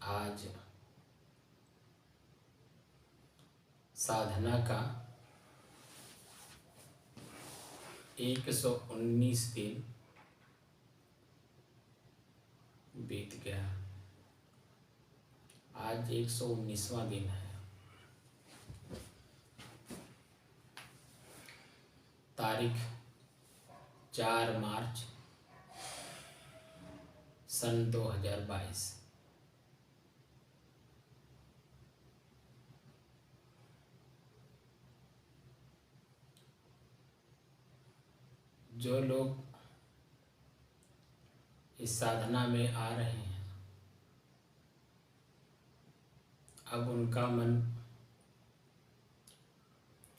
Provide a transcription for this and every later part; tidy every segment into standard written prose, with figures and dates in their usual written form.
आज साधना का 119 दिन बीत गया। आज 119वां दिन है। तारीख 4 मार्च सन 2022। जो लोग इस साधना में आ रहे हैं, अब उनका मन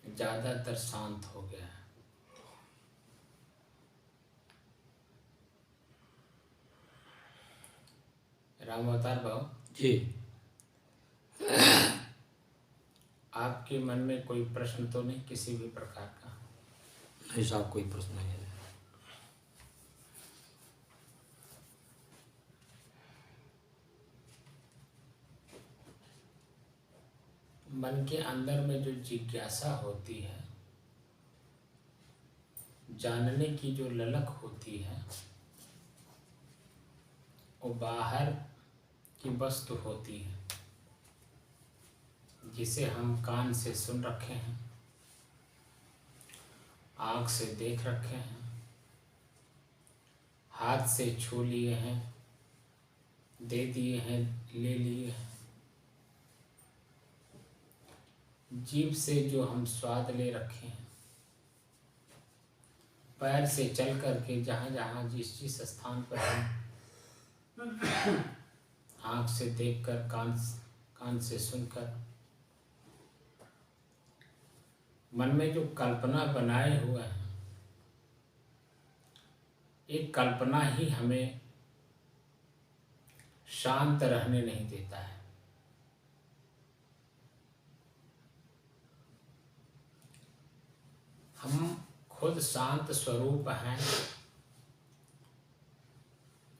ज़्यादातर शांत हो गया है। राम अवतार भाव जी, आपके मन में कोई प्रश्न तो नहीं किसी भी प्रकार का? नहीं साहब, कोई प्रश्न नहीं है। मन के अंदर में जो जिज्ञासा होती है, जानने की जो ललक होती है, वो बाहर की वस्तु होती है जिसे हम कान से सुन रखे हैं, आँख से देख रखे हैं, हाथ से छू लिए हैं, दे दिए हैं, ले लिए हैं, जीभ से जो हम स्वाद ले रखे हैं, पैर से चल करके जहाँ जहाँ जिस जिस स्थान पर हम आँख से देखकर, कान से सुनकर, मन में जो कल्पना बनाए हुए हैं, एक कल्पना ही हमें शांत रहने नहीं देता है। हम खुद शांत स्वरूप हैं।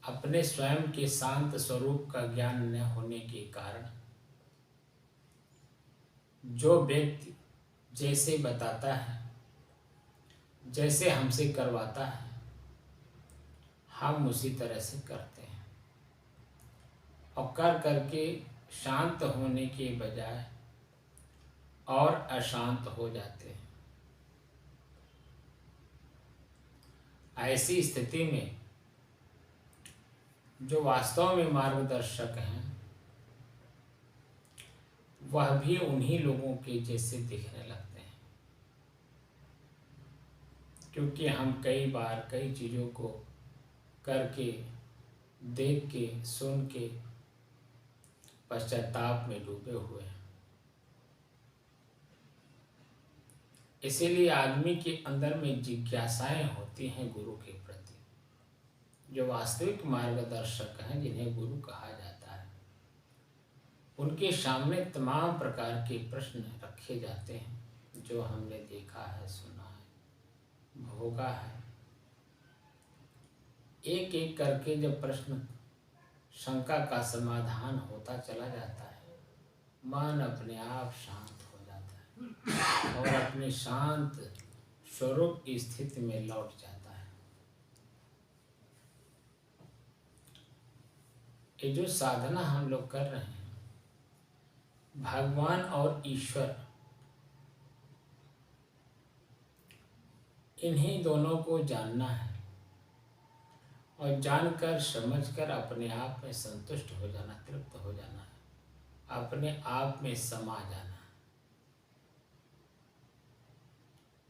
अपने स्वयं के शांत स्वरूप का ज्ञान न होने के कारण जो व्यक्ति जैसे बताता है, जैसे हमसे करवाता है, हम उसी तरह से करते हैं और कर करके शांत होने के बजाय और अशांत हो जाते हैं। ऐसी स्थिति में जो वास्तव में मार्गदर्शक हैं, वह भी उन्हीं लोगों के जैसे दिखने लगते हैं, क्योंकि हम कई बार कई चीज़ों को करके, देख के, सुन के पश्चाताप में डूबे हुए हैं। इसीलिए आदमी के अंदर में जिज्ञासाएं होती हैं गुरु के प्रति। जो वास्तविक मार्गदर्शक हैं, जिन्हें गुरु कहा जाता है, उनके सामने तमाम प्रकार के प्रश्न रखे जाते हैं, जो हमने देखा है, सुना है, भोगा है। एक एक करके जब प्रश्न शंका का समाधान होता चला जाता है, मन अपने आप शांत हो जाता है और अपने शांत स्वरूप की स्थिति में लौट जाता है। ये जो साधना हम लोग कर रहे हैं, भगवान और ईश्वर, इन्हीं दोनों को जानना है और जानकर समझकर अपने आप में संतुष्ट हो जाना, तृप्त हो जाना है, अपने आप में समा जाना है,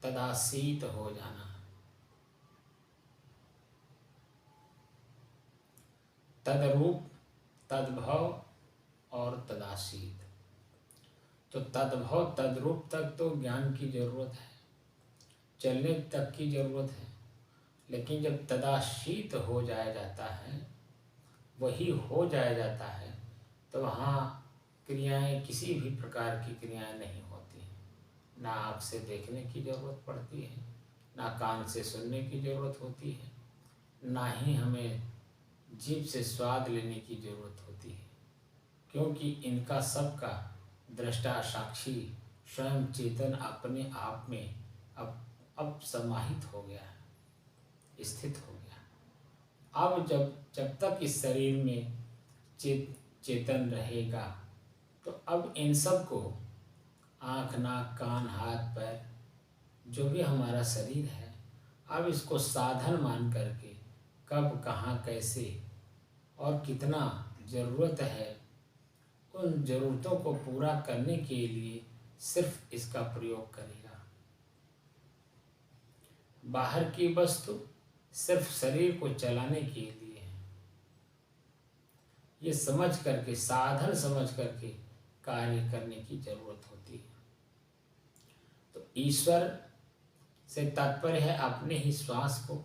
तदासीत हो जाना है। तदरूप, तद्भव और तदासीत। तो तद्भव, तद्रूप तक तो ज्ञान की जरूरत है, चलने तक की जरूरत है, लेकिन जब तदासीत हो जाया जाता है, वही हो जाया जाता है, तो वहाँ क्रियाएं, किसी भी प्रकार की क्रियाएं नहीं होती हैं। ना आँख से देखने की जरूरत पड़ती है, ना कान से सुनने की जरूरत होती है, ना ही हमें जीभ से स्वाद लेने की जरूरत होती है, क्योंकि इनका सबका दृष्टा साक्षी स्वयं चेतन अपने आप में अब समाहित हो गया है, स्थित हो गया। अब जब तक इस शरीर में चेतन रहेगा तो अब इन सब को आँख, नाक, कान, हाथ, पैर जो भी हमारा शरीर है, अब इसको साधन मान करके कब, कहाँ, कैसे और कितना ज़रूरत है, उन ज़रूरतों को पूरा करने के लिए सिर्फ इसका प्रयोग करेगा। बाहर की वस्तु सिर्फ शरीर को चलाने के लिए है। ये समझ करके, साधन समझ करके कार्य करने की जरूरत होती है। तो ईश्वर से तात्पर्य है अपने ही श्वास को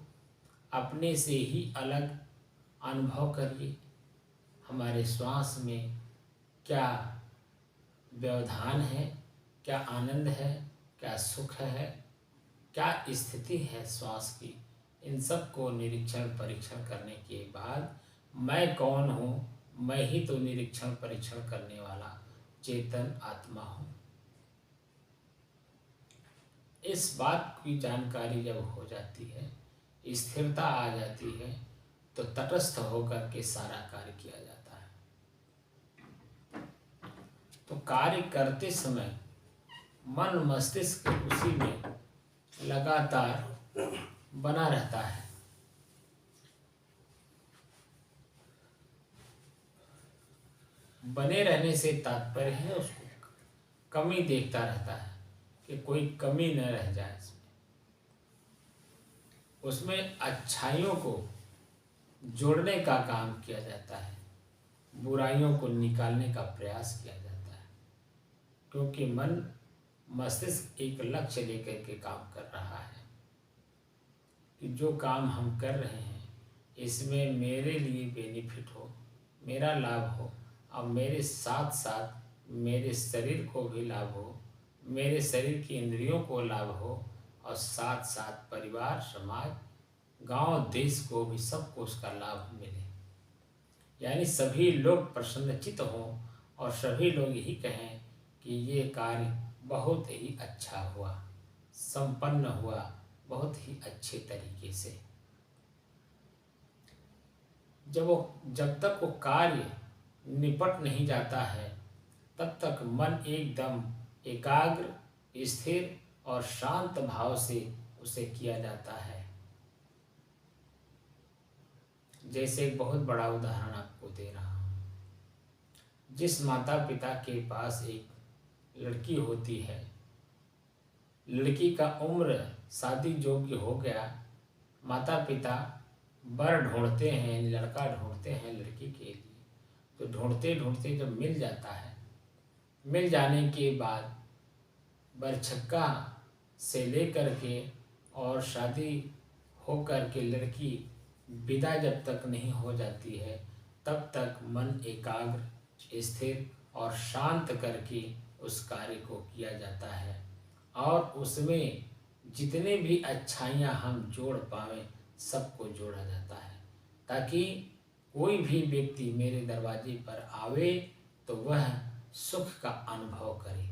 अपने से ही अलग अनुभव करिए। हमारे श्वास में क्या व्यवधान है, क्या आनंद है, क्या सुख है, क्या स्थिति है श्वास की, इन सब को निरीक्षण परीक्षण करने के बाद मैं कौन हूँ, मैं ही तो निरीक्षण परीक्षण करने वाला चेतन आत्मा हूँ। इस बात की जानकारी जब हो जाती है, स्थिरता आ जाती है, तो तटस्थ होकर के सारा कार्य किया जाता है। तो कार्य करते समय मन मस्तिष्क उसी में लगातार बना रहता है। बने रहने से तात्पर्य है उसको कमी देखता रहता है कि कोई कमी न रह जाए उसमें अच्छाइयों को जोड़ने का काम किया जाता है, बुराइयों को निकालने का प्रयास किया जाता है। क्योंकि मन मस्तिष्क एक लक्ष्य लेकर के काम कर रहा है कि जो काम हम कर रहे हैं इसमें मेरे लिए बेनिफिट हो, मेरा लाभ हो, और मेरे साथ साथ मेरे शरीर को भी लाभ हो, मेरे शरीर की इंद्रियों को लाभ हो, और साथ साथ परिवार, समाज, गांव, देश को भी सबको उसका लाभ मिले। यानी सभी लोग प्रसन्नचित्त हों और सभी लोग यही कहें कि ये कार्य बहुत ही अच्छा हुआ, संपन्न हुआ बहुत ही अच्छे तरीके से। जब तक वो कार्य निपट नहीं जाता है तब तक मन एकदम एकाग्र, स्थिर और शांत भाव से उसे किया जाता है। जैसे एक बहुत बड़ा उदाहरण आपको दे रहा हूँ। जिस माता पिता के पास एक लड़की होती है, लड़की का उम्र शादी योग्य हो गया, माता पिता वर ढूंढते हैं, लड़का ढूंढते हैं लड़की के लिए। तो ढूंढते ढूंढते जब मिल जाता है, मिल जाने के बाद बरछक्का से लेकर के और शादी हो कर के लड़की विदा जब तक नहीं हो जाती है तब तक मन एकाग्र, स्थिर और शांत करके उस कार्य को किया जाता है। और उसमें जितने भी अच्छाइयाँ हम जोड़ पाएँ सबको जोड़ा जाता है, ताकि कोई भी व्यक्ति मेरे दरवाजे पर आवे तो वह सुख का अनुभव करे।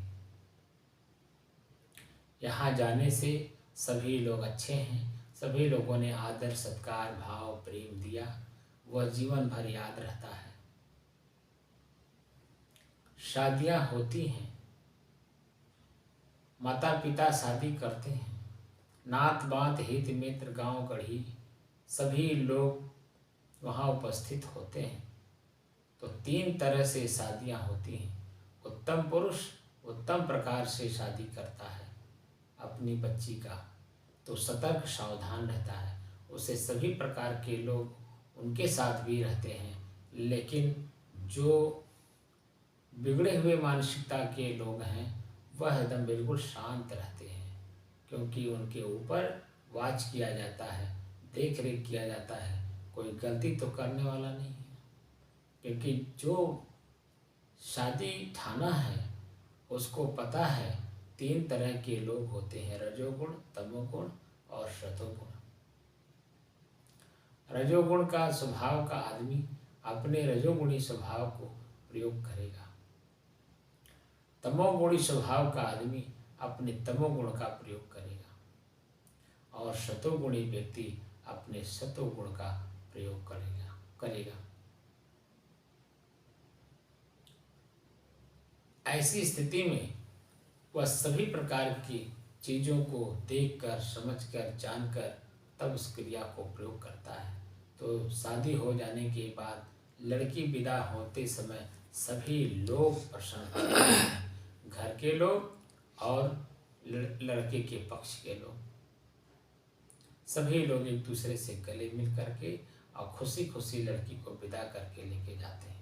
यहाँ जाने से सभी लोग अच्छे हैं, सभी लोगों ने आदर, सत्कार, भाव, प्रेम दिया, वह जीवन भर याद रहता है। शादियाँ होती हैं, माता पिता शादी करते हैं, नात बात हित मित्र गांव गढ़ी सभी लोग वहाँ उपस्थित होते हैं। तो 3 तरह से शादियाँ होती हैं। उत्तम पुरुष उत्तम प्रकार से शादी करता है अपनी बच्ची का, तो सतर्क सावधान रहता है, उसे सभी प्रकार के लोग उनके साथ भी रहते हैं। लेकिन जो बिगड़े हुए मानसिकता के लोग हैं वह एकदम बिल्कुल शांत रहते हैं, क्योंकि उनके ऊपर वाच किया जाता है, देख रेख किया जाता है, कोई गलती तो करने वाला नहीं है। क्योंकि जो शादी ठाना है उसको पता है 3 तरह के लोग होते हैं, रजोगुण, तमोगुण और सतोगुण। रजोगुण का स्वभाव का आदमी अपने रजोगुणी स्वभाव को प्रयोग करेगा। तमोगुणी स्वभाव का आदमी अपने तमोगुण का प्रयोग करेगा और सतोगुणी व्यक्ति अपने सतोगुण का प्रयोग करेगा। ऐसी स्थिति में वह सभी प्रकार की चीज़ों को देखकर, समझकर, जानकर तब उस क्रिया को प्रयोग करता है। तो शादी हो जाने के बाद लड़की विदा होते समय सभी लोग प्रसन्न होते हैं, घर के लोग और लड़के के पक्ष के लोग, सभी लोग एक दूसरे से गले मिल करके और खुशी खुशी लड़की को विदा करके लेके जाते हैं।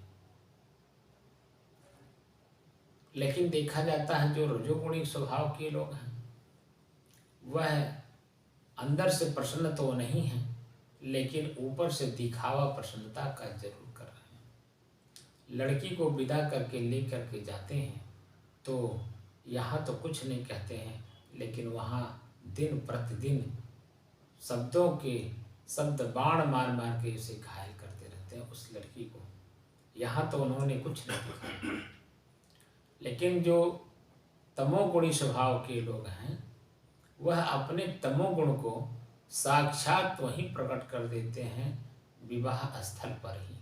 लेकिन देखा जाता है जो रजोगुणी स्वभाव के लोग हैं वह अंदर से प्रसन्न तो नहीं है, लेकिन ऊपर से दिखावा प्रसन्नता का जरूर कर रहे हैं। लड़की को विदा करके ले करके जाते हैं तो यहाँ तो कुछ नहीं कहते हैं, लेकिन वहाँ दिन प्रतिदिन शब्द बाण मार मार के उसे घायल करते रहते हैं उस लड़की को। यहाँ तो उन्होंने कुछ नहीं दिखाया, लेकिन जो तमोगुणी स्वभाव के लोग हैं वह अपने तमोगुण को साक्षात वहीं प्रकट कर देते हैं विवाह स्थल पर ही।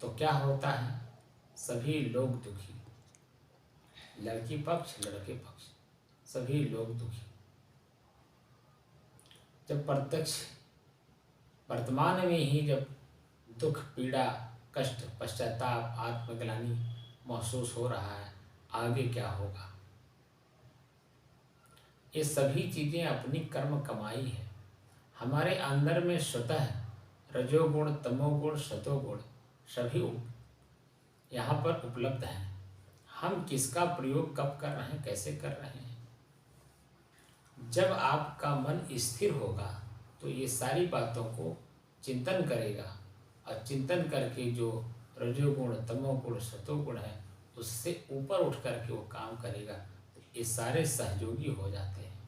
तो क्या होता है, सभी लोग दुखी, लड़की पक्ष लड़के पक्ष सभी लोग दुखी। जब प्रत्यक्ष वर्तमान में ही जब दुख, पीड़ा, कष्ट, पश्चाताप, आत्मग्लानि महसूस हो रहा है, आगे क्या होगा। ये सभी चीज़ें अपनी कर्म कमाई है। हमारे अंदर में स्वतः रजोगुण, तमोगुण, सतोगुण सभी यहाँ पर उपलब्ध हैं। हम किसका प्रयोग कब कर रहे हैं, कैसे कर रहे हैं। जब आपका मन स्थिर होगा तो ये सारी बातों को चिंतन करेगा और चिंतन करके जो रजोगुण, तमोगुण, सतोगुण है उससे ऊपर उठ करके वो काम करेगा। तो ये सारे सहयोगी हो जाते हैं।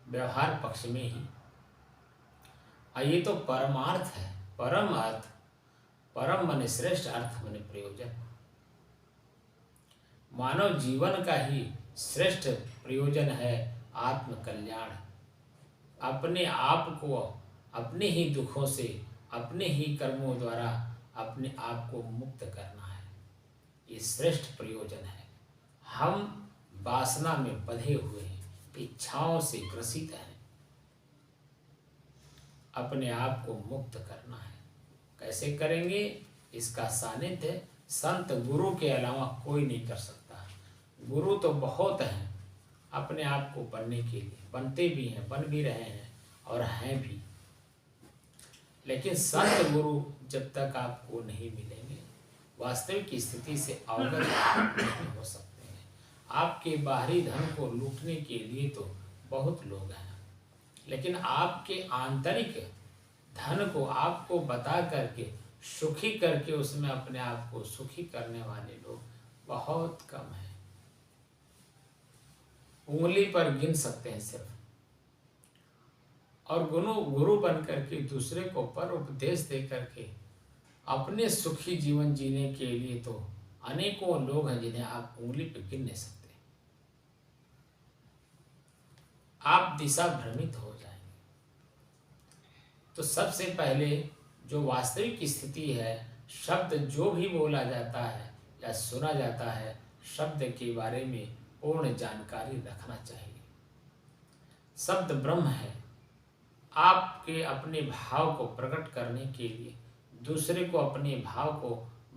व्यवहार पक्ष में ही ये तो परमार्थ है, परम अर्थ, परम माने श्रेष्ठ, अर्थ माने प्रयोजन। मानव जीवन का ही श्रेष्ठ प्रयोजन है आत्म कल्याण। अपने आप को अपने ही दुखों से, अपने ही कर्मों द्वारा अपने आप को मुक्त करना है, ये श्रेष्ठ प्रयोजन है। हम वासना में बंधे हुए हैं, इच्छाओं से ग्रसित हैं, अपने आप को मुक्त करना है। कैसे करेंगे, इसका सानिध्य संत गुरु के अलावा कोई नहीं कर सकता। गुरु तो बहुत हैं अपने आप को बनने के लिए, बनते भी हैं, बन भी रहे हैं और हैं भी, लेकिन संत गुरु जब तक आपको नहीं मिलेंगे वास्तविक स्थिति से अवगत नहीं हो सकते हैं। आपके बाहरी धन को लूटने के लिए तो बहुत लोग हैं, लेकिन आपके आंतरिक धन को आपको बता करके, सुखी करके उसमें अपने आप को सुखी करने वाले लोग बहुत कम हैं। उंगली पर गिन सकते हैं सिर्फ। और गुरु बन करके दूसरे को पर उपदेश दे करके अपने सुखी जीवन जीने के लिए तो अनेकों लोग हैं जिन्हें आप उंगली पर गिन नहीं सकते। आप दिशा भ्रमित हो जाएंगे। तो सबसे पहले जो वास्तविक स्थिति है, शब्द जो भी बोला जाता है या सुना जाता है, शब्द के बारे में पूर्ण जानकारी रखना चाहिए। शब्द ब्रह्म है। आपके अपने भाव को प्रकट करने के लिए, दूसरे को अपने भाव को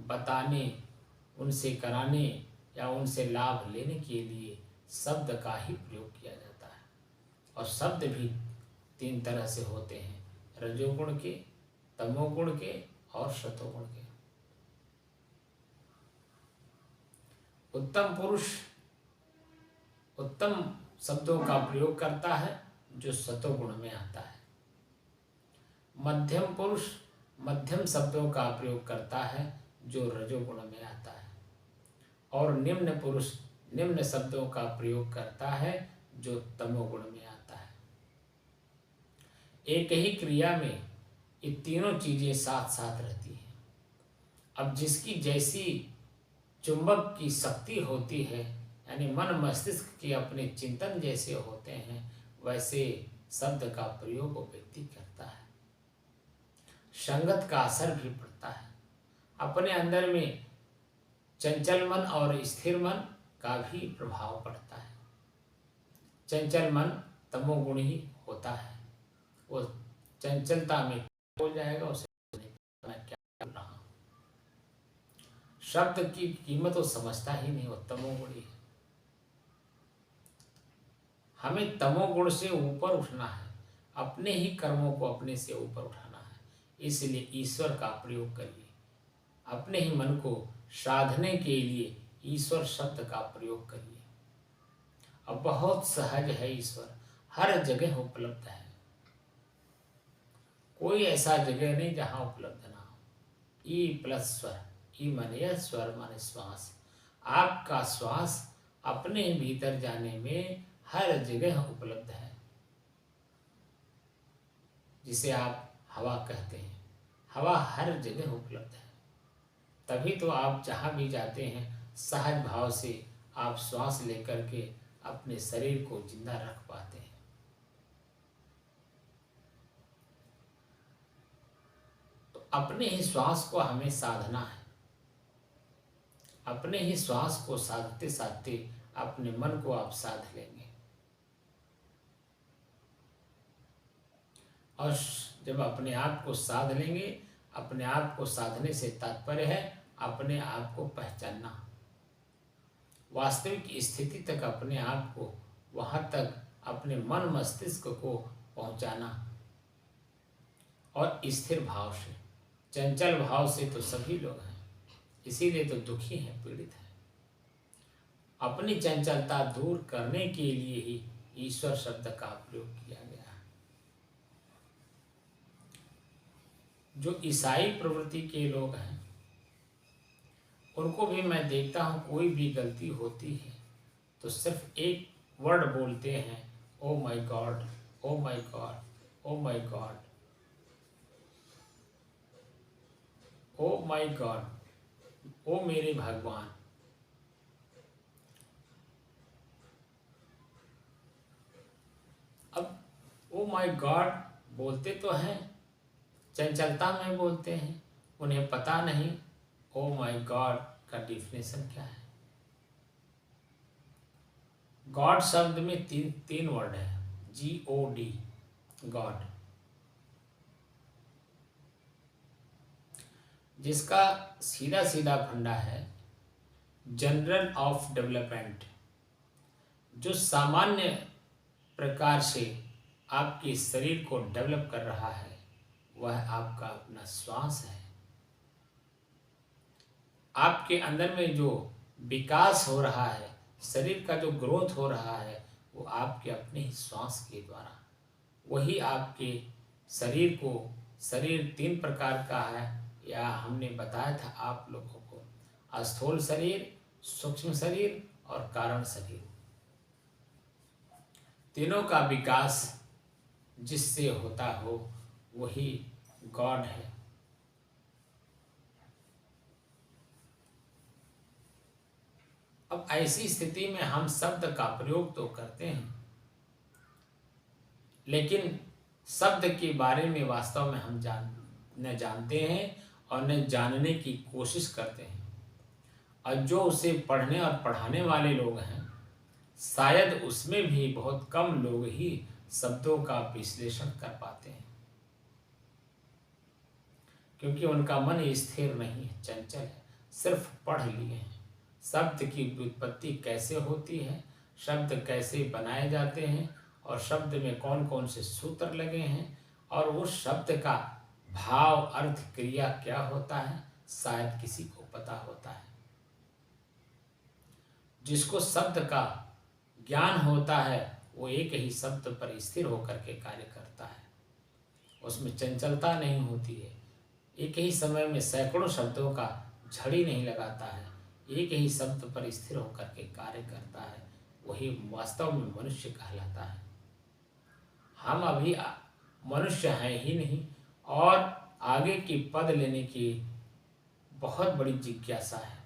बताने, उनसे कराने या उनसे लाभ लेने के लिए शब्द का ही प्रयोग किया जाता है। और शब्द भी 3 तरह से होते हैं, रजोगुण के, तमोगुण के और सतोगुण के। उत्तम पुरुष उत्तम शब्दों का प्रयोग करता है जो सतोगुण में आता है। मध्यम पुरुष मध्यम शब्दों का प्रयोग करता है जो रजोगुण में आता है। और निम्न पुरुष निम्न शब्दों का प्रयोग करता है जो तमोगुण में आता है। एक ही क्रिया में ये तीनों चीजें साथ साथ रहती हैं। अब जिसकी जैसी चुंबक की शक्ति होती है, यानी मन मस्तिष्क के अपने चिंतन जैसे होते हैं, वैसे शब्द का प्रयोग वो व्यक्ति करता है। संगत का असर भी पड़ता है। अपने अंदर में चंचल मन और स्थिर मन का भी प्रभाव पड़ता है। चंचल मन तमोगुणी होता है, वो चंचलता में हो जाएगा, उसे मैं क्या कर रहा हूं, शब्द की कीमत वो समझता ही नहीं, वो तमोगुणी है। हमें तमोगुण से ऊपर उठना है, अपने ही कर्मों को अपने से ऊपर उठाना है। इसलिए ईश्वर का प्रयोग करिए। अपने ही मन को साधने के लिए ईश्वर शब्द का प्रयोग करिए। अब बहुत सहज है, ईश्वर हर जगह उपलब्ध है। कोई ऐसा जगह नहीं जहां उपलब्ध ना हो। ई प्लस स्वर, ई माने स्वर माने श्वास। आपका श्वास अपने भीतर जाने में हर जगह उपलब्ध है, जिसे आप हवा कहते हैं। हवा हर जगह उपलब्ध है। तभी तो आप जहाँ भी जाते हैं सहज भाव से आप श्वास लेकर के अपने शरीर को जिंदा रख पाते हैं। तो अपने ही श्वास को हमें साधना है। अपने ही श्वास को साधते साधते अपने मन को आप साध लेंगे। और जब अपने आप को साध लेंगे, अपने आप को साधने से तात्पर्य है अपने आप को पहचानना, वास्तविक स्थिति तक अपने आप को, वहां तक अपने मन मस्तिष्क को पहुंचाना। और स्थिर भाव से, चंचल भाव से तो सभी लोग हैं, इसीलिए तो दुखी हैं, पीड़ित हैं। अपनी चंचलता दूर करने के लिए ही ईश्वर शब्द का प्रयोग किया गया है। जो ईसाई प्रवृत्ति के लोग हैं उनको भी मैं देखता हूँ, कोई भी गलती होती है तो सिर्फ एक वर्ड बोलते हैं, oh my God, oh my God, oh my God, oh my God, ओ मेरे भगवान। अब ओ माय गॉड बोलते तो हैं, चंचलता में बोलते हैं, उन्हें पता नहीं ओ माय गॉड का डिफिनेशन क्या है। गॉड शब्द में तीन वर्ड है, GOD, गॉड, जिसका सीधा सीधा फंडा है जनरल ऑफ डेवलपमेंट। जो सामान्य प्रकार से आपके शरीर को डेवलप कर रहा है वह आपका अपना श्वास है। आपके अंदर में जो विकास हो रहा है, शरीर का जो ग्रोथ हो रहा है, वो आपके अपने ही श्वास के द्वारा। वही आपके शरीर को, शरीर तीन प्रकार का है, या हमने बताया था आप लोगों को, स्थूल शरीर, सूक्ष्म शरीर और कारण शरीर। तीनों का विकास जिससे होता हो वही गॉड है। अब ऐसी स्थिति में हम शब्द का प्रयोग तो करते हैं, लेकिन शब्द के बारे में वास्तव में हम न जानते हैं और न जानने की कोशिश करते हैं। और जो उसे पढ़ने और पढ़ाने वाले लोग हैं, शायद उसमें भी बहुत कम लोग ही शब्दों का विश्लेषण कर पाते हैं, क्योंकि उनका मन स्थिर नहीं है, चंचल है, सिर्फ पढ़ लिए हैं। शब्द की व्युत्पत्ति कैसे होती है, शब्द कैसे बनाए जाते हैं, और शब्द में कौन कौन से सूत्र लगे हैं, और उस शब्द का भाव, अर्थ, क्रिया क्या होता है, शायद किसी को पता होता है। जिसको शब्द का ज्ञान होता है वो एक ही शब्द पर स्थिर होकर के कार्य करता है, उसमें चंचलता नहीं होती है। एक ही समय में सैकड़ों शब्दों का झड़ी नहीं लगाता है, एक ही शब्द पर स्थिर होकर के कार्य करता है, वही वास्तव में मनुष्य कहलाता है। हम अभी मनुष्य हैं ही नहीं, और आगे की पद लेने की बहुत बड़ी जिज्ञासा है।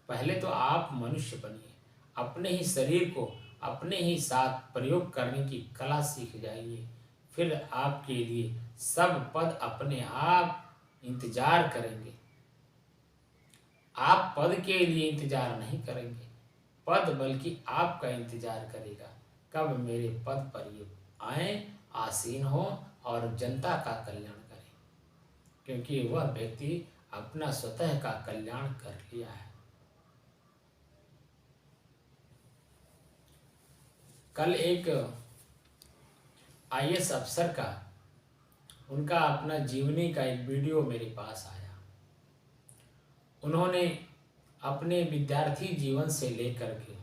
पहले तो आप मनुष्य बनिए, अपने ही शरीर को अपने ही साथ प्रयोग करने की कला सीख जाइए, फिर आपके लिए सब पद अपने आप इंतजार करेंगे। आप पद के लिए इंतजार नहीं करेंगे, पद बल्कि आपका इंतजार करेगा, कब मेरे पद पर ये आए, आसीन हो और जनता का कल्याण करें, क्योंकि वह व्यक्ति अपना स्वतः का कल्याण कर लिया है। कल एक आईएएस अफसर का उनका अपना जीवनी का एक वीडियो मेरे पास आया। उन्होंने अपने विद्यार्थी जीवन से लेकर के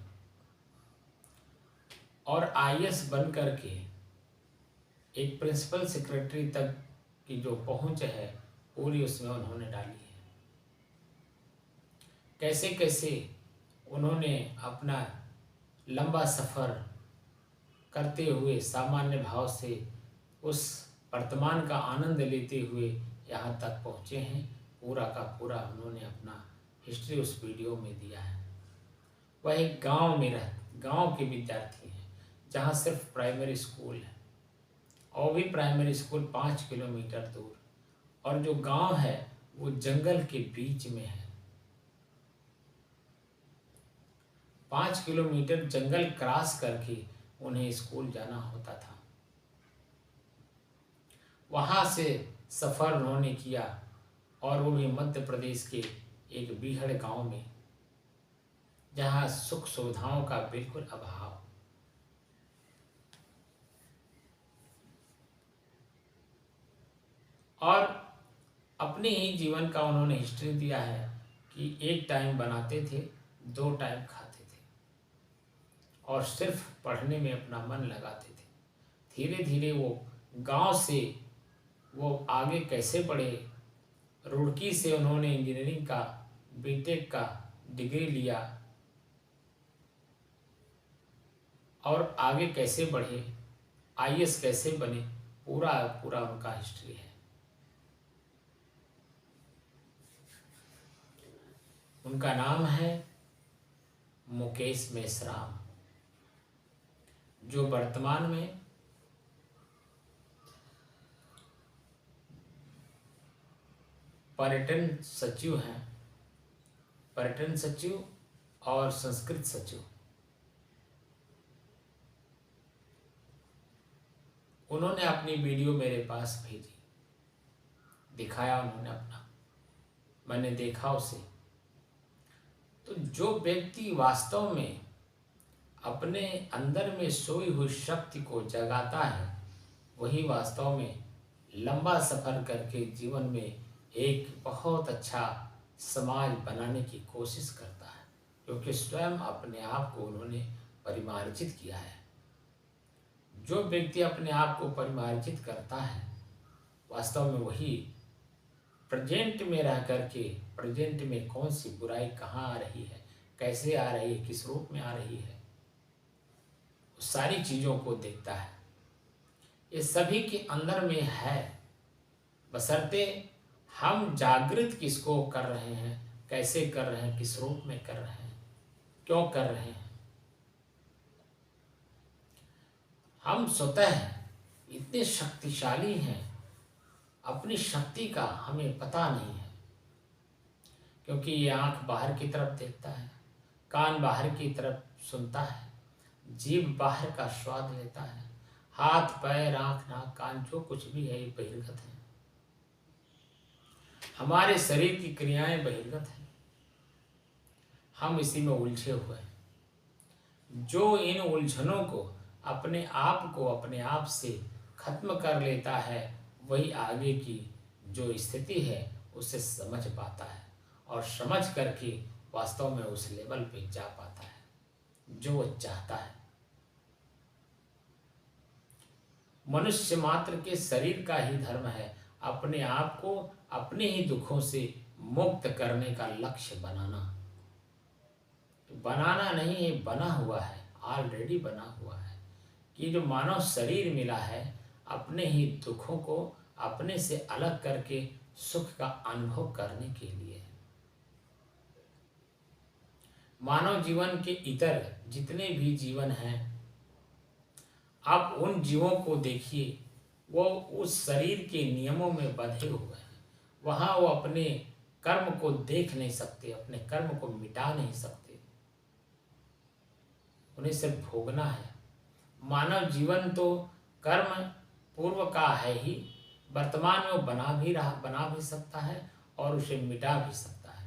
और आईएएस बन कर के एक प्रिंसिपल सेक्रेटरी तक की जो पहुंच है पूरी उसमें उन्होंने डाली है। कैसे कैसे उन्होंने अपना लंबा सफ़र करते हुए सामान्य भाव से उस वर्तमान का आनंद लेते हुए यहाँ तक पहुँचे हैं, पूरा का पूरा उन्होंने अपना हिस्ट्री उस वीडियो में दिया है। वह एक गांव के विद्यार्थी हैं जहाँ सिर्फ प्राइमरी स्कूल है, और भी प्राइमरी स्कूल 5 किलोमीटर दूर, और जो गांव है वो जंगल के बीच में है। 5 किलोमीटर जंगल क्रॉस करके उन्हें स्कूल जाना होता था। वहाँ से सफ़र उन्होंने किया, और वो भी मध्य प्रदेश के एक बीहड़ गांव में, जहाँ सुख सुविधाओं का बिल्कुल अभाव। और अपने ही जीवन का उन्होंने हिस्ट्री दिया है कि एक टाइम बनाते थे, 2 टाइम खाते थे, और सिर्फ पढ़ने में अपना मन लगाते थे। धीरे धीरे वो गांव से वो आगे कैसे बढ़े, रुड़की से उन्होंने इंजीनियरिंग का बीटेक का डिग्री लिया, और आगे कैसे बढ़े, आईएएस कैसे बने, पूरा पूरा उनका हिस्ट्री है। उनका नाम है मुकेश मेश्राम, जो वर्तमान में पर्यटन सचिव हैं, पर्यटन सचिव और संस्कृत सचिव। उन्होंने अपनी वीडियो मेरे पास भेजी, दिखाया उन्होंने अपना, मैंने देखा उसे। तो जो व्यक्ति वास्तव में अपने अंदर में सोई हुई शक्ति को जगाता है, वही वास्तव में लंबा सफ़र करके जीवन में एक बहुत अच्छा समाज बनाने की कोशिश करता है, क्योंकि स्वयं अपने आप को उन्होंने परिमार्जित किया है। जो व्यक्ति अपने आप को परिमार्जित करता है, वास्तव में वही प्रेजेंट में रह करके, प्रेजेंट में कौन सी बुराई कहाँ आ रही है, कैसे आ रही है, किस रूप में आ रही है, उस सारी चीज़ों को देखता है। ये सभी के अंदर में है, बशर्ते हम जागृत किसको कर रहे हैं, कैसे कर रहे हैं, किस रूप में कर रहे हैं, क्यों कर रहे हैं। हम स्वतः इतने शक्तिशाली हैं, अपनी शक्ति का हमें पता नहीं है, क्योंकि ये आँख बाहर की तरफ देखता है, कान बाहर की तरफ सुनता है, जीभ बाहर का स्वाद लेता है, हाथ पैर आँख नाक कान जो कुछ भी है ये बहिर्गत है। हमारे शरीर की क्रियाएं बहिर्गत हैं, हम इसी में उलझे हुए हैं। जो इन उलझनों को अपने आप से खत्म कर लेता है, वही आगे की जो स्थिति है उसे समझ पाता है, और समझ करके वास्तव में उस लेवल पे जा पाता है जो वो चाहता है। मनुष्य मात्र के शरीर का ही धर्म है अपने आप को अपने ही दुखों से मुक्त करने का लक्ष्य बनाना। बनाना नहीं है, बना हुआ है, ऑलरेडी बना हुआ है कि जो मानव शरीर मिला है अपने ही दुखों को अपने से अलग करके सुख का अनुभव करने के लिए है। मानव जीवन के इतर जितने भी जीवन हैं, आप उन जीवों को देखिए, वो उस शरीर के नियमों में बंधे हुए हैं। वहाँ वो अपने कर्म को देख नहीं सकते, अपने कर्म को मिटा नहीं सकते, उन्हें सिर्फ भोगना है। मानव जीवन तो कर्म पूर्व का है ही, वर्तमान में वो बना भी सकता है और उसे मिटा भी सकता है।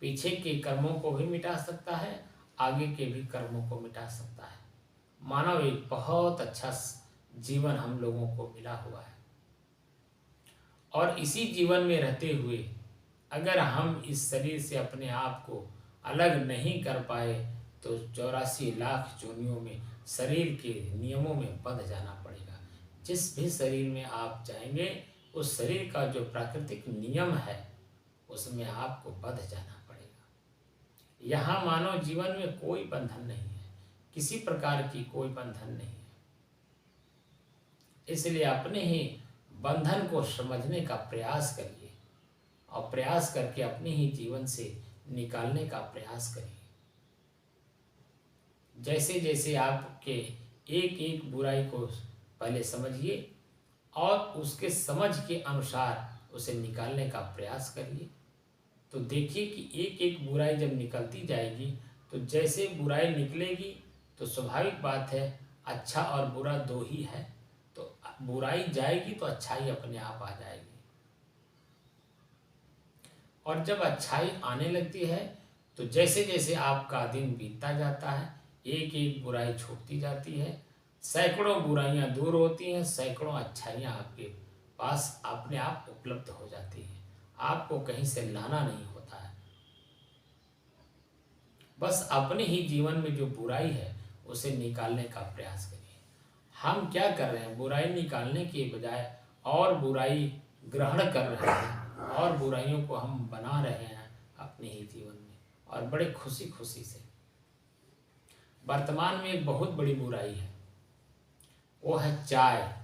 पीछे के कर्मों को भी मिटा सकता है, आगे के भी कर्मों को मिटा सकता है। मानव एक बहुत अच्छा जीवन हम लोगों को मिला हुआ है, और इसी जीवन में रहते हुए अगर हम इस शरीर से अपने आप को अलग नहीं कर पाए तो 84 लाख योनियों में शरीर के नियमों में बंध जाना पड़ेगा। जिस भी शरीर में आप जाएंगे, उस शरीर का जो प्राकृतिक नियम है उसमें आपको बंध जाना पड़ेगा। यहाँ मानव जीवन में कोई बंधन नहीं है, किसी प्रकार की कोई बंधन नहीं है। इसलिए अपने ही बंधन को समझने का प्रयास करिए और प्रयास करके अपने ही जीवन से निकालने का प्रयास करिए। जैसे जैसे आपके एक एक बुराई को पहले समझिए और उसके समझ के अनुसार उसे निकालने का प्रयास करिए, तो देखिए कि एक एक बुराई जब निकलती जाएगी तो जैसे बुराई निकलेगी तो स्वाभाविक बात है, अच्छा और बुरा दो ही है, तो बुराई जाएगी तो अच्छाई अपने आप आ जाएगी। और जब अच्छाई आने लगती है तो जैसे जैसे आपका दिन बीतता जाता है, एक एक बुराई छूटती जाती है, सैकड़ों बुराइयां दूर होती हैं, सैकड़ों अच्छाइयां आपके पास अपने आप उपलब्ध हो जाती हैं। आपको कहीं से लाना नहीं होता है। बस अपने ही जीवन में जो बुराई है उसे निकालने का प्रयास करिए। हम क्या कर रहे हैं, बुराई निकालने के बजाय और बुराई ग्रहण कर रहे हैं और बुराइयों को हम बना रहे हैं अपने ही जीवन में, और बड़े खुशी खुशी से। वर्तमान में एक बहुत बड़ी बुराई है, वो है चाय।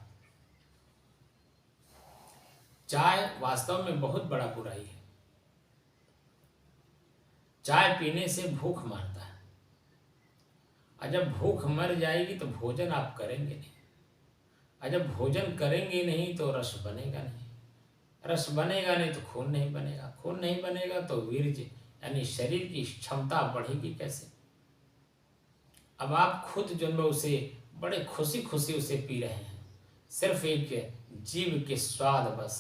चाय वास्तव में बहुत बड़ा बुराई है। चाय पीने से भूख मरता है, और जब भूख मर जाएगी तो भोजन आप करेंगे नहीं, और जब भोजन करेंगे नहीं तो रस बनेगा नहीं, रस बनेगा नहीं तो खून नहीं बनेगा, खून नहीं बनेगा तो वीर्य यानी शरीर की क्षमता बढ़ेगी कैसे। अब आप खुद जो है उसे बड़े खुशी खुशी उसे पी रहे हैं, सिर्फ एक जीव के स्वाद बस,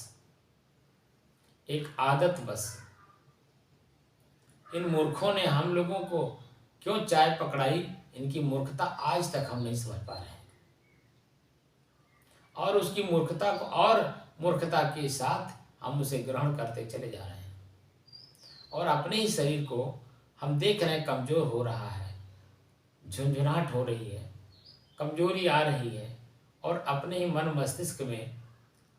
एक आदत बस। इन मूर्खों ने हम लोगों को क्यों चाय पकड़ाई, इनकी मूर्खता आज तक हम नहीं समझ पा रहे हैं, और उसकी मूर्खता को और मूर्खता के साथ हम उसे ग्रहण करते चले जा रहे हैं, और अपने ही शरीर को हम देख रहे हैं कमजोर हो रहा है, झुंझुनाहट हो रही है, कमजोरी आ रही है, और अपने ही मन मस्तिष्क में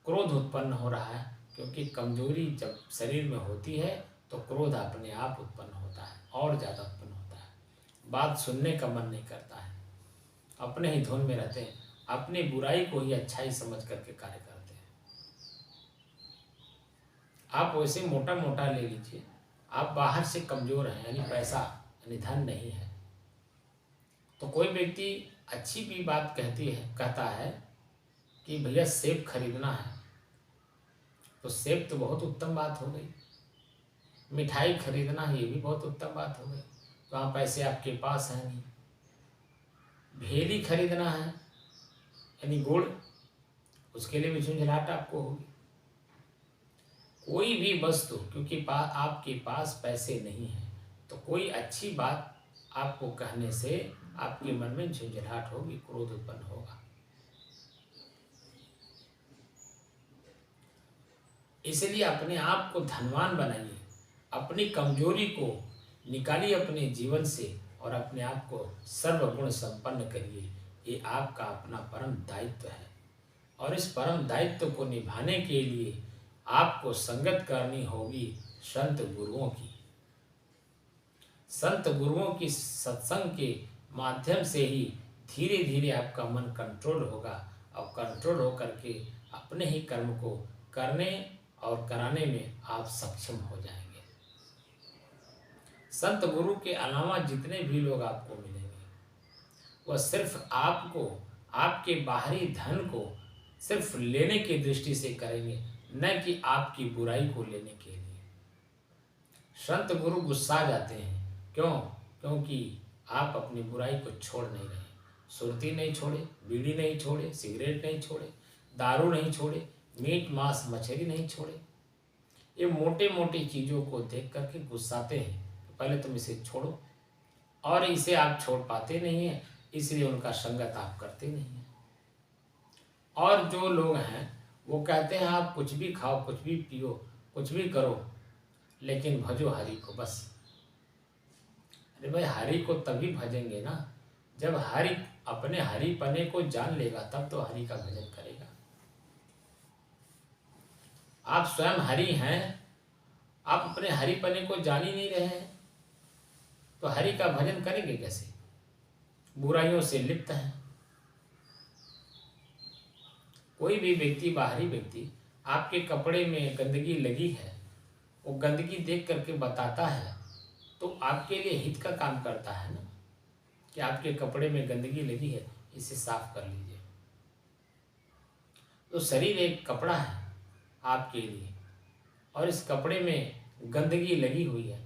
क्रोध उत्पन्न हो रहा है, क्योंकि कमजोरी जब शरीर में होती है तो क्रोध अपने आप उत्पन्न होता है और ज़्यादा उत्पन्न होता है। बात सुनने का मन नहीं करता है, अपने ही धुन में रहते हैं, अपनी बुराई को ही अच्छाई समझ करके कार्य करते हैं। आप वैसे मोटा मोटा ले लीजिए, आप बाहर से कमजोर हैं, यानी पैसा यानी धन नहीं है, तो कोई व्यक्ति अच्छी भी बात कहता है कि भैया सेब खरीदना है, तो सेब तो बहुत उत्तम बात हो गई। मिठाई खरीदना है, ये भी बहुत उत्तम बात हो गई, वहाँ पैसे आपके पास हैं नहीं। भेली खरीदना है यानी गुड़, उसके लिए भी झुंझलाहट आपको होगी। कोई भी वस्तु क्योंकि आपके पास पैसे नहीं है, तो कोई अच्छी बात आपको कहने से आपके मन में झुंझलाहट होगी, क्रोध उत्पन्न होगा। इसलिए अपने आप को धनवान बनाइए, अपनी कमजोरी को निकालिए अपने जीवन से, और अपने आप को सर्वगुण संपन्न करिए। ये आपका अपना परम दायित्व है, और इस परम दायित्व को निभाने के लिए आपको संगत करनी होगी संत गुरुओं की। संत गुरुओं की सत्संग के माध्यम से ही धीरे धीरे आपका मन कंट्रोल होगा, और कंट्रोल हो करके अपने ही कर्म को करने और कराने में आप सक्षम हो जाएंगे। संत गुरु के अलावा जितने भी लोग आपको मिलेंगे वह सिर्फ आपको, आपके बाहरी धन को सिर्फ लेने की दृष्टि से करेंगे, न कि आपकी बुराई को लेने के लिए। संत गुरु गुस्सा जाते हैं। क्यों? क्योंकि आप अपनी बुराई को छोड़ नहीं रहे। सुरती नहीं छोड़े, बीड़ी नहीं छोड़े, सिगरेट नहीं छोड़े, दारू नहीं छोड़े, मीट मांस मछली नहीं छोड़े। ये मोटे मोटे चीज़ों को देख करके गुस्साते हैं। पहले तुम इसे छोड़ो, और इसे आप छोड़ पाते नहीं हैं, इसलिए उनका संगत आप करते नहीं हैं। और जो लोग हैं वो कहते हैं आप कुछ भी खाओ, कुछ भी पियो, कुछ भी करो, लेकिन भजो हरि को बस। अरे भाई, हरि को तभी भजेंगे ना जब हरि अपने हरिपने को जान लेगा, तब तो हरि का भजन करेगा। आप स्वयं हरि हैं, आप अपने हरिपने को जान ही नहीं रहे हैं, तो हरि का भजन करेंगे कैसे? बुराइयों से लिप्त हैं। कोई भी व्यक्ति, बाहरी व्यक्ति आपके कपड़े में गंदगी लगी है, वो गंदगी देख करके बताता है, तो आपके लिए हित का काम करता है ना, कि आपके कपड़े में गंदगी लगी है, इसे साफ कर लीजिए। तो शरीर एक कपड़ा है आपके लिए, और इस कपड़े में गंदगी लगी हुई है,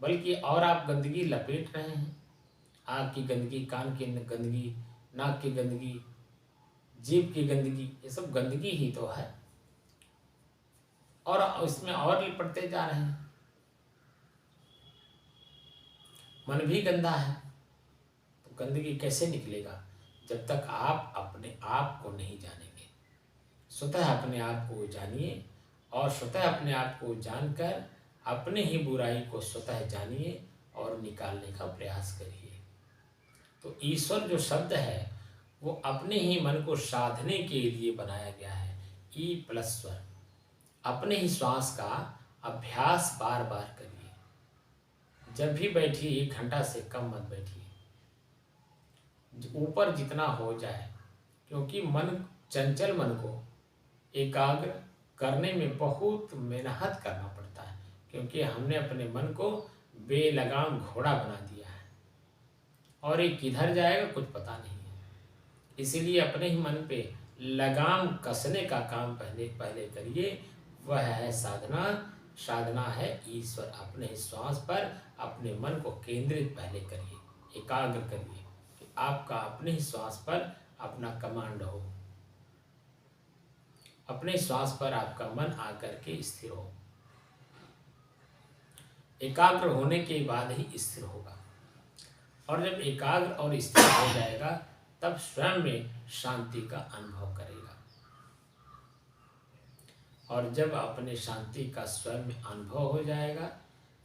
बल्कि और आप गंदगी लपेट रहे हैं। आँख की गंदगी, कान की गंदगी, नाक की गंदगी, जीभ की गंदगी, ये सब गंदगी ही तो है, और इसमें और लिपटते जा रहे हैं। मन भी गंदा है, तो गंदगी कैसे निकलेगा? जब तक आप अपने आप को नहीं जानेंगे। स्वतः अपने आप को जानिए, और स्वतः अपने आप को जानकर अपने ही बुराई को स्वतः जानिए और निकालने का प्रयास करिए। तो ईश्वर जो शब्द है वो अपने ही मन को साधने के लिए बनाया गया है। ई+स्वर, अपने ही श्वास का अभ्यास बार बार करिए। जब भी बैठिए 1 घंटा से कम मत बैठिए, ऊपर जितना हो जाए, क्योंकि चंचल मन को एकाग्र करने में बहुत मेहनत करना पड़ता है, क्योंकि हमने अपने मन को बेलगाम घोड़ा बना दिया है, और ये किधर जाएगा कुछ पता नहीं है। इसीलिए अपने ही मन पे लगाम कसने का काम पहले करिए, वह है साधना। साधना है ईश्वर। अपने ही श्वास पर अपने मन को केंद्रित पहले करिए, एकाग्र करिए, कि आपका अपने ही श्वास पर अपना कमांड हो, अपने श्वास पर आपका मन आकर के स्थिर हो। एकाग्र होने के बाद ही स्थिर होगा, और जब एकाग्र और स्थिर हो जाएगा तब स्वयं में शांति का अनुभव करेगा। और जब अपने शांति का स्वयं में अनुभव हो जाएगा,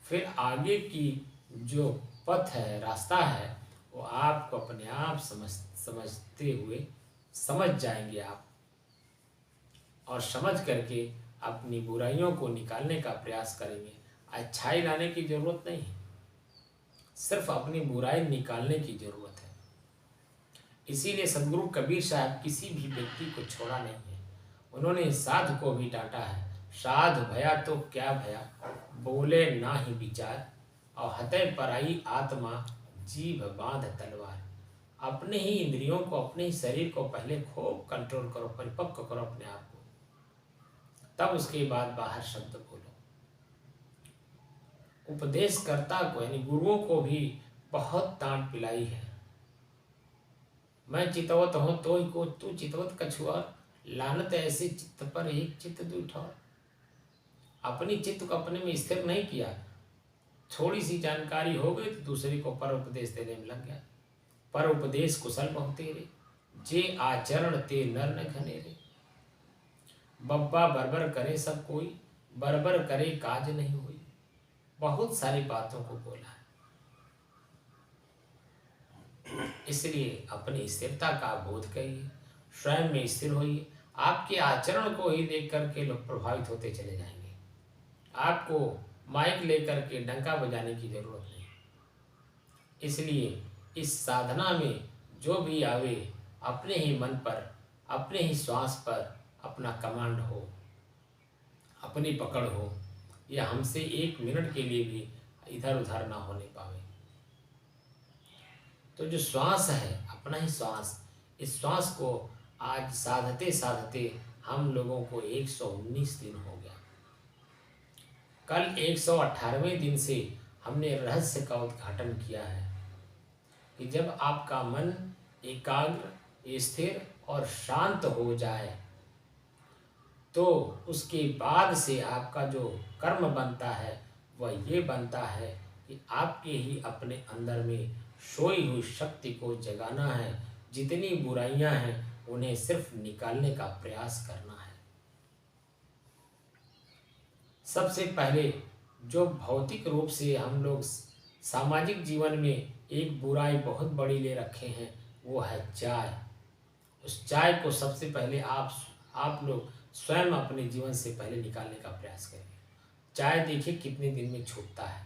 फिर आगे की जो पथ है, रास्ता है, वो आपको अपने आप समझते हुए समझ जाएंगे आप, और समझ करके अपनी बुराइयों को निकालने का प्रयास करेंगे। अच्छाई लाने की जरूरत नहीं है, सिर्फ अपनी बुराई निकालने की जरूरत है। इसीलिए सदगुरु कबीर साहब किसी भी व्यक्ति को छोड़ा नहीं है। उन्होंने साध को भी डांटा है। साध भया तो क्या भया, बोले ना ही विचार, और हतय पराई आत्मा, जीभ बांध तलवार। अपने ही इंद्रियों को, अपने ही शरीर को पहले खूब कंट्रोल करो, परिपक्व करो अपने आप को, तब उसके बाद बाहर शब्द बोलो। उपदेशकर्ता को यानी गुरुओं को भी बहुत डांट पिलाई है। मैं चितवत हूँ तो ही को तू चितवत कछुआ, लानत ऐसे चित्त पर एक चित्त दूठा। अपनी चित्त को अपने में स्थिर नहीं किया, थोड़ी सी जानकारी हो गई तो दूसरे को पर उपदेश देने में लग गया। पर उपदेश कुशल बहु तेरे, जे आचरण ते नर न घनेरे। बब्बा बरबर करे सब कोई, बरबर करे काज नहीं हुई। बहुत सारी बातों को बोला है। इसलिए अपनी स्थिरता का बोध करिए, स्वयं में स्थिर होइए। आपके आचरण को ही देख करके लोग प्रभावित होते चले जाएंगे। आपको माइक लेकर के डंका बजाने की जरूरत नहीं। इसलिए इस साधना में जो भी आवे, अपने ही मन पर अपने ही श्वास पर अपना कमांड हो, अपनी पकड़ हो, या हमसे 1 मिनट के लिए भी इधर उधर ना होने पावे। तो जो श्वास है, अपना ही श्वास, इस श्वास को आज साधते साधते हम लोगों को 119 दिन हो गया। कल 118वें दिन से हमने रहस्य का उद्घाटन किया है कि जब आपका मन एकाग्र, स्थिर और शांत हो जाए तो उसके बाद से आपका जो कर्म बनता है वह ये बनता है कि आपके ही अपने अंदर में सोई हुई शक्ति को जगाना है। जितनी बुराइयां हैं उन्हें सिर्फ निकालने का प्रयास करना है। सबसे पहले जो भौतिक रूप से हम लोग सामाजिक जीवन में एक बुराई बहुत बड़ी ले रखे हैं वो है चाय। उस चाय को सबसे पहले आप लोग स्वयं अपने जीवन से पहले निकालने का प्रयास करें। चाय देखिए कितने दिन में छूटता है।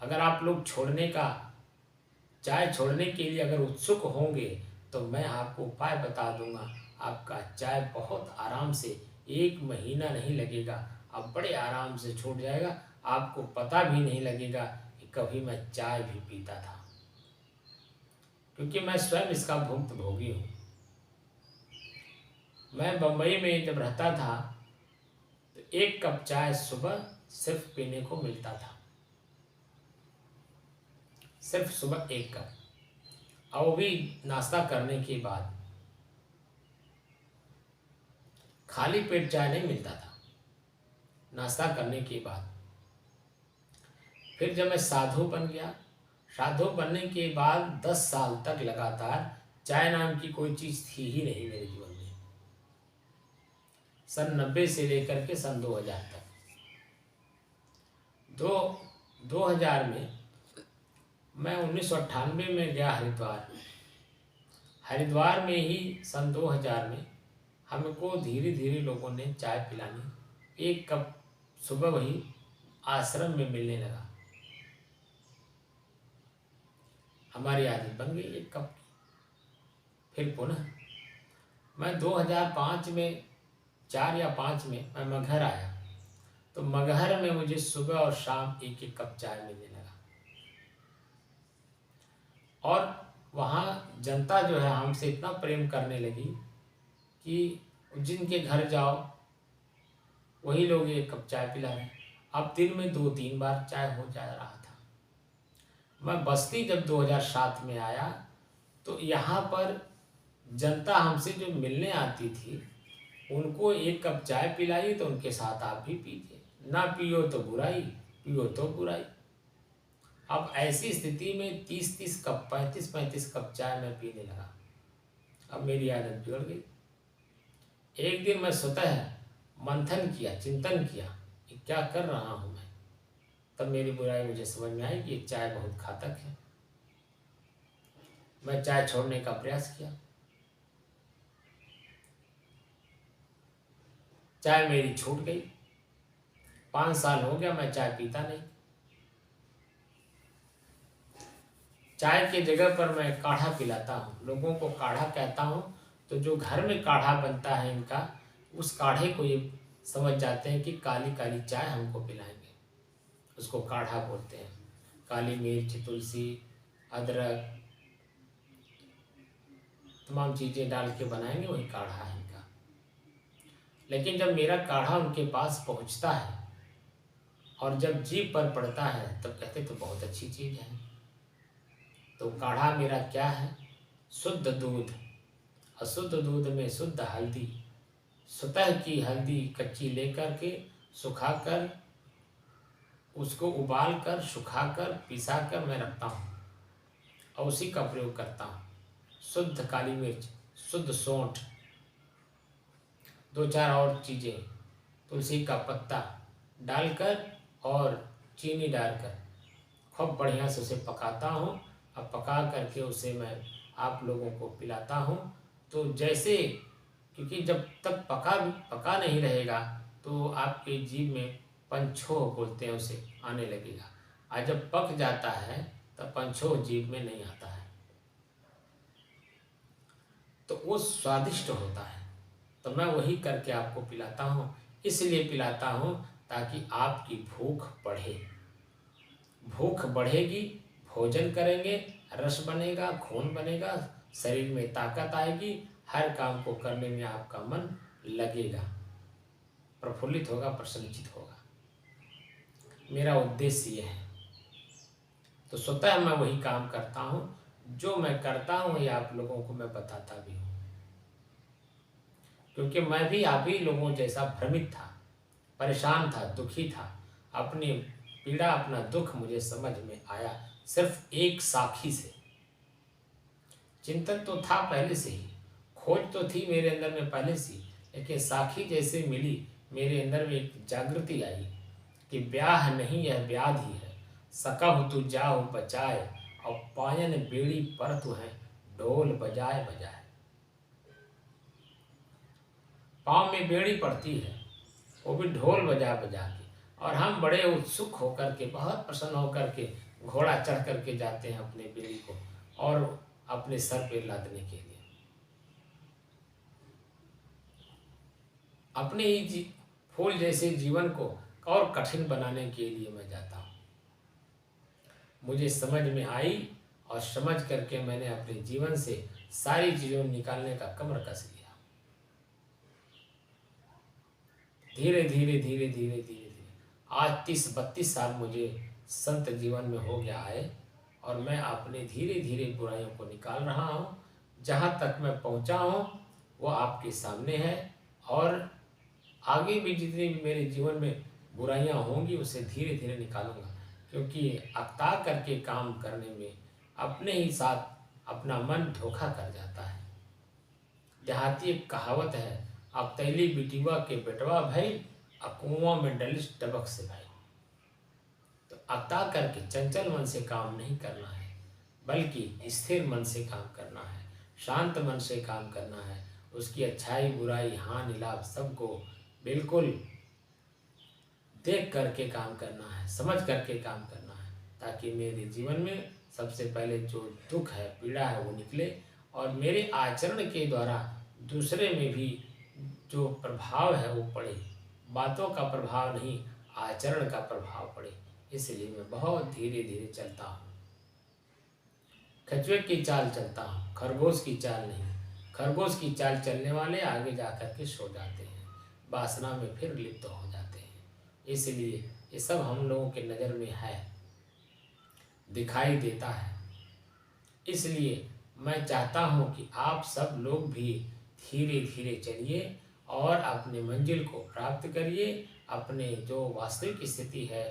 अगर आप लोग चाय छोड़ने के लिए अगर उत्सुक होंगे तो मैं आपको उपाय बता दूंगा। आपका चाय बहुत आराम से 1 महीना नहीं लगेगा, आप बड़े आराम से छूट जाएगा। आपको पता भी नहीं लगेगा कि कभी मैं चाय भी पीता था, क्योंकि मैं स्वयं इसका भुक्तभोगी हूँ। मैं बम्बई में जब रहता था तो 1 कप चाय सुबह सिर्फ पीने को मिलता था, सिर्फ सुबह 1 कप, और वो भी नाश्ता करने के बाद। खाली पेट चाय नहीं मिलता था, नाश्ता करने के बाद। फिर जब मैं साधु बन गया, साधु बनने के बाद 10 साल तक लगातार चाय नाम की कोई चीज़ थी ही नहीं मेरे जीवन में। सन 90 से लेकर के सन 2000 तक। 2000 में मैं 1998 में गया हरिद्वार में ही सन 2000 में हमको धीरे धीरे लोगों ने चाय पिलानी। 1 कप सुबह वही आश्रम में मिलने लगा। हमारी आदत बन गई 1 कप की। फिर पुनः मैं 2005 में 4 या 5 में मैं मगहर आया, तो मगहर में मुझे सुबह और शाम 1-1 कप चाय मिलने लगा। और वहाँ जनता जो है हमसे इतना प्रेम करने लगी कि जिनके घर जाओ वही लोग 1 कप चाय पिला रहे। अब दिन में 2-3 बार चाय हो जा रहा था। मैं बस्ती जब 2007 में आया तो यहाँ पर जनता हमसे जो मिलने आती थी उनको 1 कप चाय पिलाई तो उनके साथ आप भी पीजिए, ना पियो तो बुराई, पियो तो बुराई। अब ऐसी स्थिति में 30-30 कप, 35-35 कप चाय मैं पीने लगा। अब मेरी आदत बिगड़ गई। एक दिन मैं स्वतः मंथन किया, चिंतन किया कि क्या कर रहा हूँ मैं। तब मेरी बुराई मुझे समझ में आई कि ये चाय बहुत घातक है। मैं चाय छोड़ने का प्रयास किया। चाय मेरी छूट गई। 5 साल हो गया मैं चाय पीता नहीं। चाय के जगह पर मैं काढ़ा पिलाता हूँ, लोगों को काढ़ा कहता हूँ। तो जो घर में काढ़ा बनता है इनका, उस काढ़े को ये समझ जाते हैं कि काली काली चाय हमको पिलाएंगे, उसको काढ़ा बोलते हैं। काली मिर्च, तुलसी, अदरक, तमाम चीज़ें डाल के बनाएंगे, वही काढ़ा है इनका। लेकिन जब मेरा काढ़ा उनके पास पहुँचता है और जब जीभ पर पड़ता है तब कहते तो बहुत अच्छी चीज़ है। तो काढ़ा मेरा क्या है? शुद्ध दूध, अशुद्ध दूध में शुद्ध हल्दी, स्वतः की हल्दी कच्ची लेकर के सुखाकर उसको उबाल कर सुखाकर पिसा कर मैं रखता हूँ और उसी का प्रयोग करता हूँ। शुद्ध काली मिर्च, शुद्ध सौंठ, 2-4 और चीज़ें, तुलसी का पत्ता डालकर और चीनी डालकर खूब बढ़िया से उसे पकाता हूँ। अब पका करके उसे मैं आप लोगों को पिलाता हूँ। तो जैसे, क्योंकि जब तक पका नहीं रहेगा तो आपके जीभ में पंछोह बोलते हैं उसे, आने लगेगा। और जब पक जाता है तब पंछोह जीभ में नहीं आता है। तो वो स्वादिष्ट होता है। तो मैं वही करके आपको पिलाता हूँ, इसलिए पिलाता हूँ ताकि आपकी भूख बढ़े। भूख बढ़ेगी, भोजन करेंगे, रस बनेगा, खून बनेगा, शरीर में ताकत आएगी, हर काम को करने में आपका मन लगेगा, प्रफुल्लित होगा, प्रसन्नचित होगा। मेरा उद्देश्य ये है। तो स्वतः मैं वही काम करता हूँ, जो मैं करता हूँ ये आप लोगों को मैं बताता भी हूँ, क्योंकि मैं भी आप ही लोगों जैसा भ्रमित था, परेशान था, दुखी था। अपनी पीड़ा, अपना दुख मुझे समझ में आया सिर्फ एक साखी से। चिंतन तो था पहले से ही, खोज तो थी मेरे अंदर में पहले से ही, लेकिन साखी जैसे मिली, मेरे अंदर में एक जागृति आई कि ब्याह नहीं, यह व्याधि है। सकब तू जाओ बचाए, और पायन बेड़ी पर तू है, ढोल बजाए बजाए। पाँव में बेड़ी पड़ती है, वो भी ढोल बजा बजा के, और हम बड़े उत्सुक होकर के, बहुत प्रसन्न होकर के घोड़ा चढ़ करके जाते हैं अपने बेड़ी को और अपने सर पे लादने के लिए। अपने ही फूल जैसे जीवन को और कठिन बनाने के लिए मैं जाता हूँ। मुझे समझ में आई और समझ करके मैंने अपने जीवन से सारी चीज़ों निकालने का कमर कस लिया। धीरे धीरे धीरे धीरे धीरे धीरे आज 30-32 साल मुझे संत जीवन में हो गया है, और मैं अपने धीरे धीरे बुराइयों को निकाल रहा हूँ। जहाँ तक मैं पहुँचा हूँ वो आपके सामने है, और आगे भी जितनी भी मेरे जीवन में बुराइयाँ होंगी उसे धीरे धीरे निकालूंगा, क्योंकि अकता करके काम करने में अपने ही साथ अपना मन धोखा कर जाता है। देहाती एक कहावत है, अब तैली बिटिवा के बेटवा भाई, कुआं में डलिस टबक से भाई। तो अकता करके चंचल मन से काम नहीं करना है, बल्कि स्थिर मन से काम करना है, शांत मन से काम करना है। उसकी अच्छाई बुराई हानि लाभ सबको बिल्कुल देख करके काम करना है, समझ करके काम करना है, ताकि मेरे जीवन में सबसे पहले जो दुख है, पीड़ा है, वो निकले, और मेरे आचरण के द्वारा दूसरे में भी जो प्रभाव है वो पड़े। बातों का प्रभाव नहीं, आचरण का प्रभाव पड़े। इसलिए मैं बहुत धीरे धीरे चलता हूँ, कछुए की चाल चलता हूँ, खरगोश की चाल नहीं। खरगोश की चाल चलने वाले आगे जाकर के सो जाते हैं, वासना में फिर लिप्त हो जाते हैं। इसलिए ये सब हम लोगों के नज़र में है, दिखाई देता है। इसलिए मैं चाहता हूँ कि आप सब लोग भी धीरे धीरे चलिए और अपने मंजिल को प्राप्त करिए। अपने जो वास्तविक स्थिति है,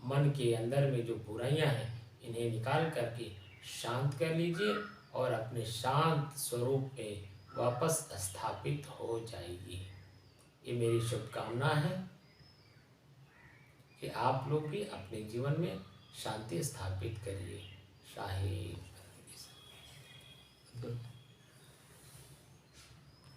मन के अंदर में जो बुराइयां हैं, इन्हें निकाल करके शांत कर लीजिए, और अपने शांत स्वरूप में वापस स्थापित हो जाइए। ये मेरी शुभकामना है कि आप लोग भी अपने जीवन में शांति स्थापित करिए। शाही